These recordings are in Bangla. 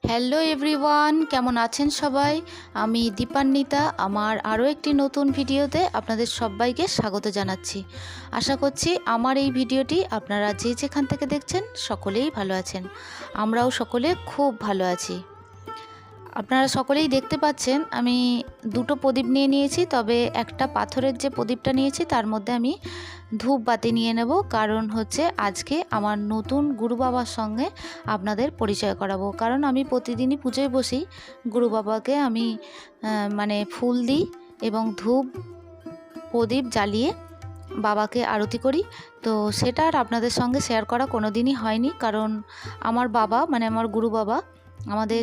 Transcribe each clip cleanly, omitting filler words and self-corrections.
হ্যালো এভরিওয়ান, কেমন আছেন সবাই? আমি দীপান্বিতা। আমার আরও একটি নতুন ভিডিওতে আপনাদের সবাইকে স্বাগত জানাচ্ছি। আশা করছি আমার এই ভিডিওটি আপনারা যে যেখান থেকে দেখছেন সকলেই ভালো আছেন। আমরাও সকলে খুব ভালো আছি। আপনারা সকলেই দেখতে পাচ্ছেন আমি দুটো প্রদীপ নিয়ে নিয়েছি, তবে একটা পাথরের যে প্রদীপটা নিয়েছি তার মধ্যে আমি ধূপ বাতি নিয়ে নেব। কারণ হচ্ছে আজকে আমার নতুন গুরু বাবার সঙ্গে আপনাদের পরিচয় করাবো। কারণ আমি প্রতিদিনই পুজোয় বসি, গুরু বাবাকে আমি ফুল দিই এবং ধূপ প্রদীপ জ্বালিয়ে বাবাকে আরতি করি। তো সেটা আর আপনাদের সঙ্গে শেয়ার করা কোনো দিনই হয়নি, কারণ আমার বাবা আমার গুরু বাবা আমাদের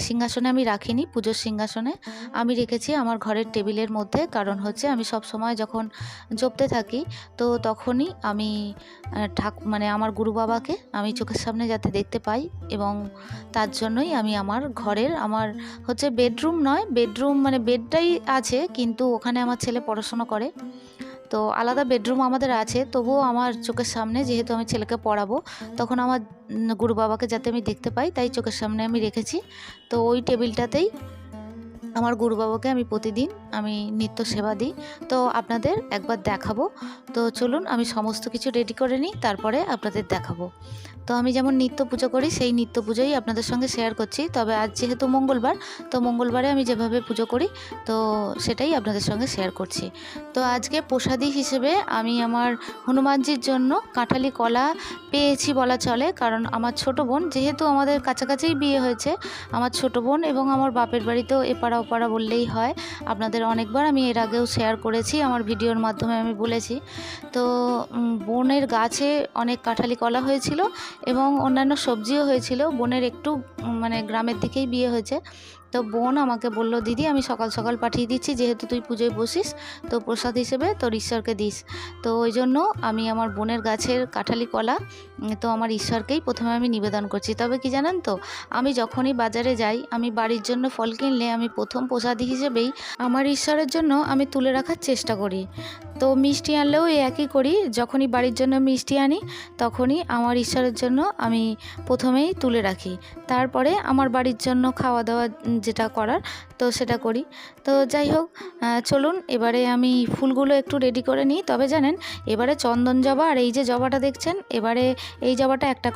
সিংহাসনে আমি রাখিনি, পুজোর সিংহাসনে আমি রেখেছি আমার ঘরের টেবিলের মধ্যে। কারণ হচ্ছে আমি সব সময় যখন জপতে থাকি তো তখনই আমি আমার গুরু বাবাকে আমি চোখের সামনে যাতে দেখতে পাই, এবং তার জন্যই আমি আমার ঘরের হচ্ছে বেডরুম নয়, বেডটাই আছে, কিন্তু ওখানে আমার ছেলে পড়াশোনা করে, তো আলাদা বেডরুম আমাদের আছে। তবুও আমার চোখের সামনে, যেহেতু আমি ছেলেকে পড়াবো, তখন আমার গুরু বাবাকে যাতে আমি দেখতে পাই তাই চোখের সামনে আমি রেখেছি। তো ওই টেবিলটাতেই আমার গুরু বাবাকে আমি প্রতিদিন নিত্য সেবা দিই। তো আপনাদের একবার দেখাবো। তো চলুন আমি সমস্ত কিছু রেডি করে নিই, তারপরে আপনাদের দেখাবো। তো আমি যেমন নিত্য পুজো করি সেই নিত্য পুজোই আপনাদের সঙ্গে শেয়ার করছি। তবে আজ যেহেতু মঙ্গলবার, তো মঙ্গলবারে আমি যেভাবে পুজো করি তো সেটাই আপনাদের সঙ্গে শেয়ার করছি। তো আজকে প্রসাদী হিসেবে আমি আমার হনুমানজির জন্য কাঁঠালি কলা পেয়েছি বলা চলে। কারণ আমার ছোটো বোন, যেহেতু আমাদের কাছাকাছিই বিয়ে হয়েছে, আমার ছোটো বোন এবং আমার বাপের বাড়িতেও এপাড়া ওপাড়া বললেই হয়। আপনাদের অনেকবার আমি এর আগেও শেয়ার করেছি, আমার ভিডিওর মাধ্যমে আমি বলেছি। তো বোনের গাছে অনেক কাঁঠালি কলা হয়েছিল এবং অন্যান্য সবজিও হয়েছিল। বোনের একটু গ্রামের দিকেই বিয়ে হয়েছে। তো বোন আমাকে বলল, দিদি আমি সকাল সকাল পাঠিয়ে দিচ্ছি, যেহেতু তুই পুজোয় বসিস তো প্রসাদ হিসেবে তোর ঈশ্বরকে দিস। তো ওই জন্য আমি আমার বোনের গাছের কাঁঠালি কলা তো আমার ঈশ্বরকেই প্রথমে আমি নিবেদন করছি। তবে কি জানেন তো, আমি যখনই বাজারে যাই, আমি বাড়ির জন্য ফল কিনলে আমি প্রথম প্রসাদী হিসেবেই আমার ঈশ্বরের জন্য আমি তুলে রাখার চেষ্টা করি। তো মিষ্টি আনলেও এই একই করি, যখনই বাড়ির জন্য মিষ্টি আনি তখনই আমার ঈশ্বরের জন্য আমি প্রথমেই তুলে রাখি, তারপরে আমার বাড়ির জন্য খাওয়া দাওয়া যেটা করার তো সেটা করি। তো যাই হোক, চলুন এবারে আমি ফুলগুলো একটু রেডি করে নিই। তবে জানেন, এবারে চন্দন জবা আর এই যে জবাটা দেখছেন, এবারে এই জবাটা একটা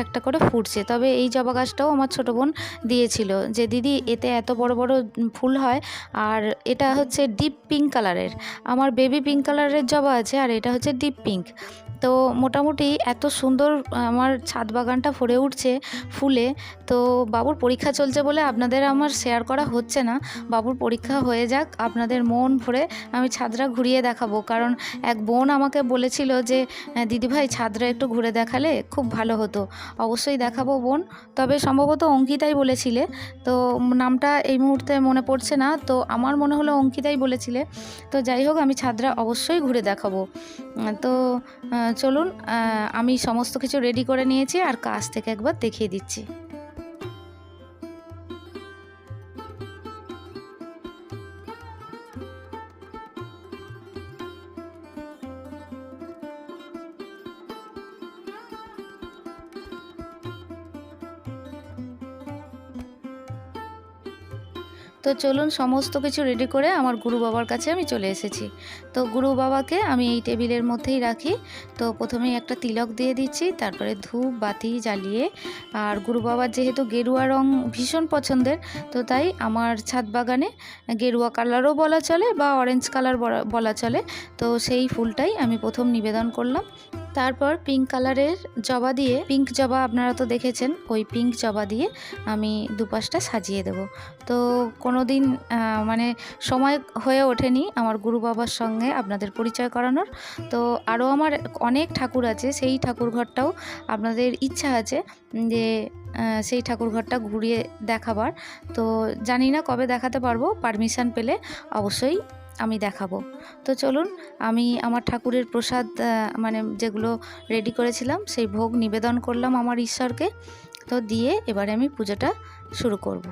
একটা করে ফুটছে। তবে এই জবা গাছটাও আমার ছোটো বোন দিয়েছিল, যে দিদি এতে এত বড় বড় ফুল হয়, আর এটা হচ্ছে ডিপ পিঙ্ক কালারের। আমার বেবি পিঙ্ক কালারের জবা আছে, আর এটা হচ্ছে ডিপ পিঙ্ক। তো মোটামুটি এত সুন্দর আমার ছাদ বাগানটা ভরে উঠছে ফুলে। তো বাবুর পরীক্ষা চলছে বলে আপনাদের আমার শেয়ার করা হচ্ছে না। বাবুর পরীক্ষা হয়ে যাক, আপনাদের মন ভরে আমি ছাদটা ঘুরিয়ে দেখাবো। কারণ এক বোন আমাকে বলেছিল যে দিদিভাই ছাদটা একটু ঘুরে দেখালে খুব ভালো হতো। অবশ্যই দেখাবো বোন। তবে সম্ভবত অঙ্কিতাই বলেছিলে, তো নামটা এই মুহূর্তে মনে পড়ছে না, তো আমার মনে হলো অঙ্কিতাই বলেছিলে। তো যাই হোক, আমি ছাদটা অবশ্যই ঘুরে দেখাবো। তো চলুন, আমি সমস্ত কিছু রেডি করে নিয়েছি আর কাছ থেকে একবার দেখিয়ে দিচ্ছি। তো চলুন, সমস্ত কিছু রেডি করে আমার গুরু বাবার কাছে আমি চলে এসেছি। তো গুরু বাবাকে আমি এই টেবিলের মধ্যেই রাখি। তো প্রথমেই একটা তিলক দিয়ে দিচ্ছি, তারপরে ধূপ বাতি জ্বালিয়ে, আর গুরু বাবার যেহেতু গেরুয়া রং ভীষণ পছন্দের, তো তাই আমার ছাদ বাগানে গেরুয়া কালারও বলা চলে বা অরেঞ্জ কালার বলা চলে, তো সেই ফুলটাই আমি প্রথম নিবেদন করলাম। তারপর পিঙ্ক কালারের জবা দিয়ে, পিঙ্ক জবা আপনারা তো দেখেছেন, ওই পিঙ্ক জবা দিয়ে আমি দুপাশটা সাজিয়ে দেব। তো কোনো দিন সময় হয়ে ওঠেনি আমার গুরু বাবার সঙ্গে আপনাদের পরিচয় করানোর। তো আরও আমার অনেক ঠাকুর আছে, সেই ঠাকুর ঘরটাও আপনাদের ইচ্ছা আছে যে সেই ঠাকুর ঘরটা ঘুরিয়ে দেখাবার। তো জানি না কবে দেখাতে পারবো, পারমিশন পেলে অবশ্যই আমি দেখাবো। তো চলুন, আমি আমার ঠাকুরের প্রসাদ যেগুলো রেডি করেছিলাম সেই ভোগ নিবেদন করলাম আমার ঈশ্বরকে। তো দিয়ে এবারে আমি পুজোটা শুরু করব।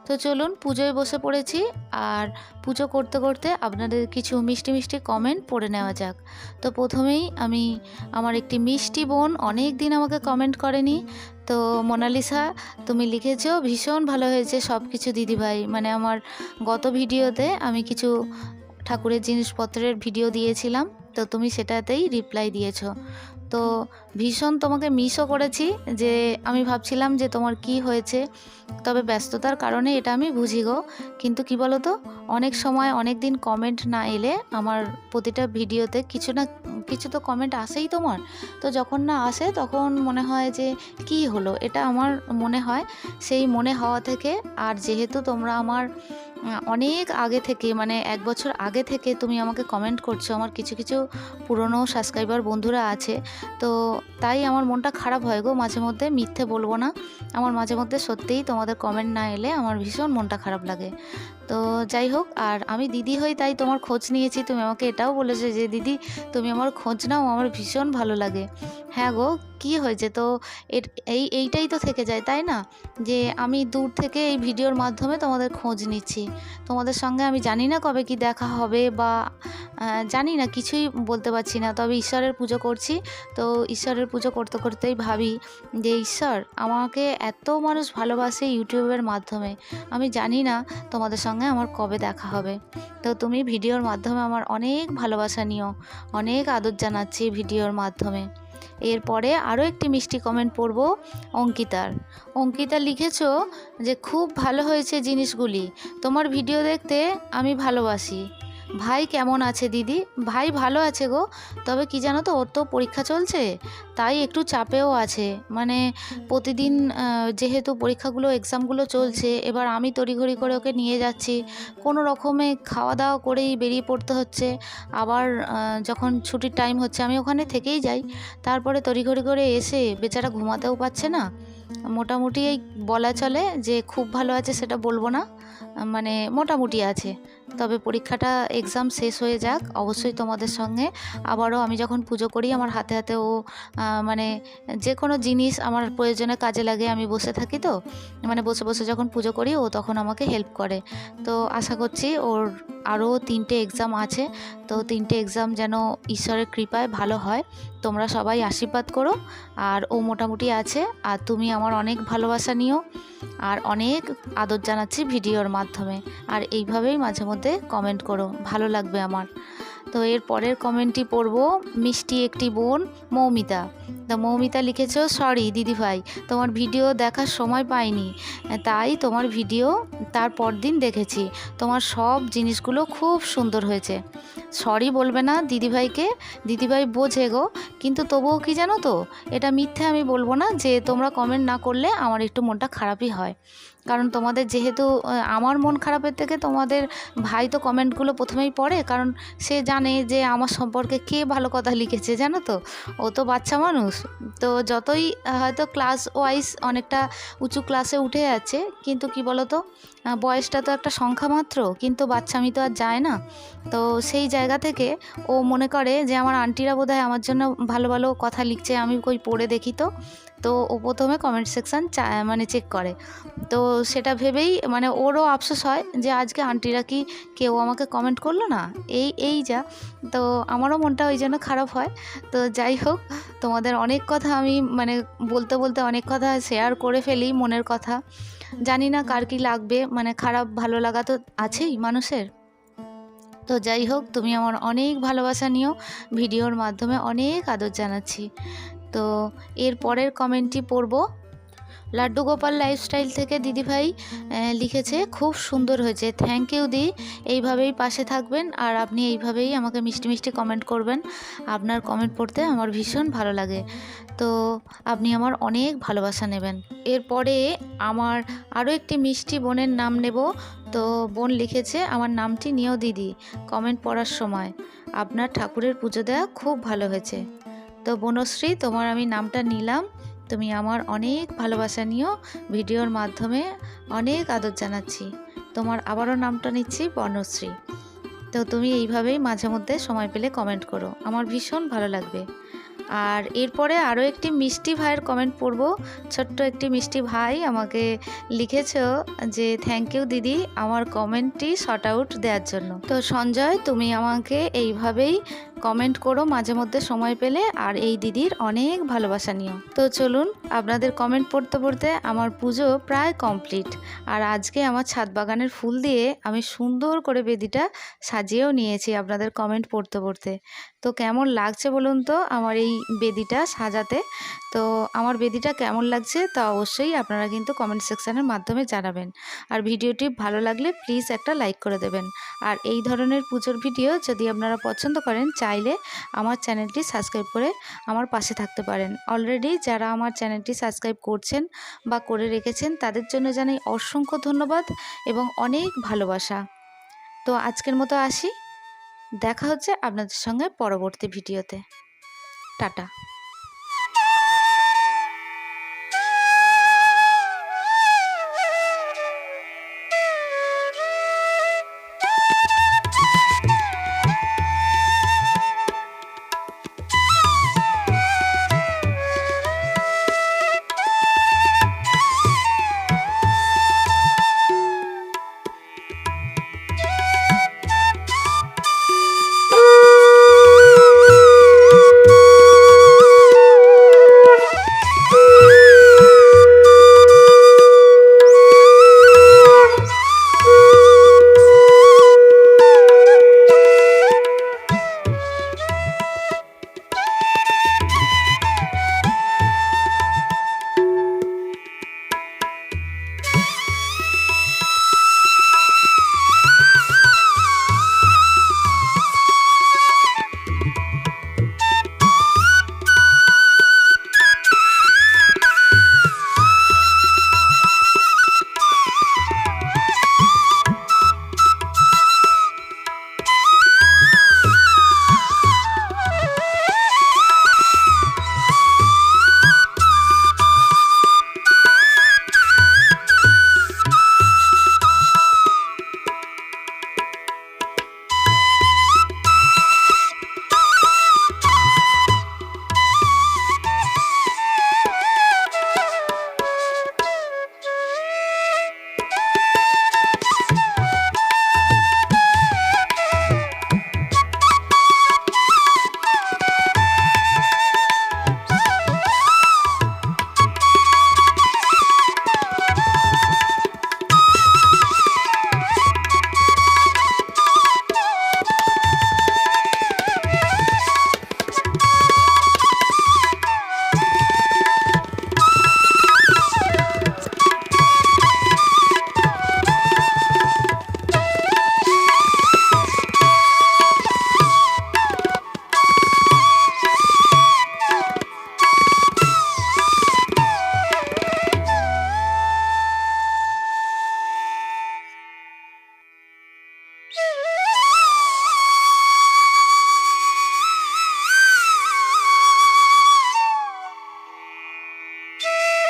তো তো চলুন পুজোয় বসে পড়েছি, আর পুজো করতে করতে আপনাদের কিছু মিষ্টি মিষ্টি কমেন্ট পড়ে নেওয়া যাক। তো প্রথমেই আমি আমার একটি মিষ্টি বোন অনেক দিন আমাকে কমেন্ট করেনি, তো মোনালিসা তুমি লিখেছো ভীষণ ভালো হয়েছে সব কিছু দিদিভাই। মানে আমার গত ভিডিওতে আমি কিছু ঠাকুরের জিনিসপত্রের ভিডিও দিয়েছিলাম, তো তুমি সেটাতেই রিপ্লাই দিয়েছো। তো ভীষণ তোমাকে মিসও করেছি, যে আমি ভাবছিলাম যে তোমার কি হয়েছে, তবে ব্যস্ততার কারণে এটা আমি বুঝি গো। কিন্তু কি বলো তো, অনেক সময় অনেক দিন কমেন্ট না এলে আমার প্রতিটা ভিডিওতে কিছু না কিছু তো কমেন্ট আসেই তোমার। তো যখন না আসে তখন মনে হয় যে কি হলো, এটা আমার মনে হয়। সেই মনে হওয়া থেকে, আর যেহেতু তোমরা আমার অনেক আগে থেকে, মানে 1 বছর আগে থেকে তুমি আমাকে কমেন্ট করছো, আমার কিছু কিছু পুরনো সাবস্ক্রাইবার বন্ধুরা আছে, তো তাই আমার মনটা খারাপ হয় গো মাঝে মধ্যে, মিথ্যে বলবো না। আমার মাঝে মধ্যে সত্যিই তোমাদের কমেন্ট না এলে আমার ভীষণ মনটা খারাপ লাগে। তো যাই হোক, আর আমি দিদি হই তাই তোমার খোঁজ নিয়েছি। তুমি আমাকে এটাও বলেছো যে দিদি তুমি আমার খোঁজ নাও, আমার ভীষণ ভালো লাগে। হ্যাঁ গো, কি হয়েছে তো, এইটাই তো থেকে যায় তাই না, যে আমি দূর থেকে এই ভিডিওর মাধ্যমে তোমাদের খোঁজ নিচ্ছি। তোমাদের সঙ্গে আমি জানি না কবে কি দেখা হবে, বা জানি না, কিছুই বলতে পারছি না। তবে ঈশ্বরের পুজো করছি, তো ঈশ্বরের পুজো করতে করতেই ভাবি যে ঈশ্বর আমাকে এত মানুষ ভালোবাসে ইউটিউবের মাধ্যমে, আমি জানি না তোমাদের সঙ্গে আমার কবে দেখা হবে। তো তুমি ভিডিওর মাধ্যমে আমার অনেক ভালোবাসা নিও, অনেক আদর জানাচ্ছি ভিডিওর মাধ্যমে। এরপরে আরও একটি মিষ্টি কমেন্ট পড়ব অঙ্কিতার। অঙ্কিতা লিখেছো যে খুব ভালো হয়েছে জিনিসগুলি, তোমার ভিডিও দেখতে আমি ভালোবাসি। ভাই কেমন আছে দিদি? ভাই ভালো আছে গো, তবে কি জানো তো, ওর তো পরীক্ষা চলছে, তাই একটু চাপেও আছে। মানে প্রতিদিন যেহেতু পরীক্ষাগুলো এক্সামগুলো চলছে, এবার আমি তড়িঘড়ি করে ওকে নিয়ে যাচ্ছি, কোনো রকমে খাওয়া দাওয়া করেই বেরিয়ে পড়তে হচ্ছে। আবার যখন ছুটির টাইম হচ্ছে আমি ওখানে থেকেই যাই, তারপরে তড়িঘড়ি করে এসে বেচারা ঘুমাতেও পারছে না। মোটামুটি এই বলা চলে যে খুব ভালো আছে সেটা বলবো না, মানে মোটামুটি আছে। তবে পরীক্ষাটা এক্সাম শেষ হয়ে যাক, অবশ্যই তোমাদের সঙ্গে আবারও আমি যখন পুজো করি, আমার হাতে হাতে ও মানে যে কোনো জিনিস আমার প্রয়োজনে কাজে লাগে, আমি বসে থাকি তো, মানে বসে বসে যখন পুজো করি ও তখন আমাকে হেল্প করে। তো আশা করছি ওর আরও 3টে এক্সাম আছে, তো 3টে এক্সাম যেন ঈশ্বরের কৃপায় ভালো হয়। তোমরা সবাই আশীর্বাদ করো, আর ও মোটামুটি আছে। আর তুমি আমার অনেক ভালোবাসা নিও, আর অনেক আদর জানাচ্ছি ভিডিওর মাধ্যমে। আর এইভাবেই মাঝে মধ্যে কমেন্ট করো, ভালো লাগবে আমার। তো এর পরের কমেন্টটি পড়ব মিষ্টি একটি বোন মৌমিতা। তো মৌমিতা লিখেছো সরি দিদিভাই, তোমার ভিডিও দেখার সময় পাইনি, তাই তোমার ভিডিও তার পরদিন দেখেছি। তোমার সব জিনিসগুলো খুব সুন্দর হয়েছে। সরি বলবে না দিদিভাইকে, দিদিভাই বোঝে গো, কিন্তু তবুও কি জানো তো, এটা মিথ্যে আমি বলবো না যে তোমরা কমেন্ট না করলে আমার একটু মনটা খারাপই হয়। কারণ তোমাদের যেহেতু আমার মন খারাপের থেকে তোমাদের ভাই তো কমেন্টগুলো প্রথমেই পড়ে, কারণ সে জানে যে আমার সম্পর্কে কে ভালো কথা লিখেছে, জানো তো, ও তো বাচ্চা মানুষ। তো যতই হয়তো ক্লাস ওয়াইজ অনেকটা উঁচু ক্লাসে উঠে যাচ্ছে, কিন্তু কি বলো তো, বয়সটা তো একটা সংখ্যা মাত্র, কিন্তু বাচ্চামি তো আর যায় না। তো সেই জায়গা থেকে ও মনে করে যে আমার আন্টিরা বোধহয় আমার জন্য ভালো ভালো কথা লিখছে, আমি কই পড়ে দেখি তো ও প্রথমে কমেন্ট সেকশান মানে চেক করে। তো সেটা ভেবেই মানে ওরও আফসোস হয় যে আজকে আন্টিরা কি কেউ আমাকে কমেন্ট করলো না, এই যা। তো আমারও মনটা ওই জন্য খারাপ হয়। তো যাই হোক, তোমাদের অনেক কথা আমি মানে বলতে বলতে অনেক কথা শেয়ার করে ফেলি, মনের কথা। জানি না কার কি লাগবে, মানে খারাপ ভালো লাগা তো আছেই মানুষের। তো যাই হোক, তুমি আমার অনেক ভালোবাসা নিও, ভিডিওর মাধ্যমে অনেক আদর জানাচ্ছি। তো এর পরের কমেন্টটি পড়ব লাড্ডু গোপাল লাইফস্টাইল থেকে। দিদিভাই লিখেছে খুব সুন্দর হয়েছে, থ্যাংক ইউ দি, এইভাবেই পাশে থাকবেন, আর আপনি এইভাবেই আমাকে মিষ্টি মিষ্টি কমেন্ট করবেন। আপনার কমেন্ট পড়তে আমার ভীষণ ভালো লাগে, তো আপনি আমার অনেক ভালোবাসা নেবেন। এরপরে আমার আরও একটি মিষ্টি বোনের নাম নেব। তো বোন লিখেছে আমার নামটি নিও দিদি, কমেন্ট পড়ার সময় আপনার ঠাকুরের পুজো দেওয়া খুব ভালো হয়েছে। তো বনশ্রী, তোমার আমি নামটা নিলাম, তুমি আমার অনেক ভালোবাসা নিও, ভিডিওর মাধ্যমে অনেক আদর জানাচ্ছি। তোমার আবারও নামটা নিচ্ছি বনশ্রী। তো তুমি এইভাবেই মাঝে মধ্যে সময় পেলে কমেন্ট করো, আমার ভীষণ ভালো লাগবে। আর এরপরে আরও একটি মিষ্টি ভাইয়ের কমেন্ট পড়ব। ছোট্ট একটি মিষ্টি ভাই আমাকে লিখেছো যে থ্যাংক ইউ দিদি আমার কমেন্টটি শর্ট আউট দেওয়ার জন্য। তো সঞ্জয়, তুমি আমাকে এইভাবেই কমেন্ট করো মাঝে মধ্যে সময় পেলে, আর এই দিদির অনেক ভালোবাসা নিও। তো চলুন, আপনাদের কমেন্ট পড়তে পড়তে আমার পুজো প্রায় কমপ্লিট। আর আজকে আমার ছাদ বাগানের ফুল দিয়ে আমি সুন্দর করে বেদিটা সাজিয়েও নিয়েছি আপনাদের কমেন্ট পড়তে পড়তে। তো কেমন লাগছে বলুন তো আমার এই বেদিটা সাজাতে? তো আমার বেদিটা কেমন লাগছে তা অবশ্যই আপনারা কিন্তু কমেন্ট সেকশানের মাধ্যমে জানাবেন। আর ভিডিওটি ভালো লাগলে প্লিজ একটা লাইক করে দেবেন। আর এই ধরনের পুজোর ভিডিও যদি আপনারা পছন্দ করেন, চাইলে আমার চ্যানেলটি সাবস্ক্রাইব করে আমার পাশে থাকতে পারেন। অলরেডি যারা আমার চ্যানেলটি সাবস্ক্রাইব করছেন বা করে রেখেছেন তাদের জন্য জানাই অসংখ্য ধন্যবাদ এবং অনেক ভালোবাসা। তো আজকের মতো আসি, দেখা হচ্ছে আপনাদের সঙ্গে পরবর্তী ভিডিওতে। টাটা।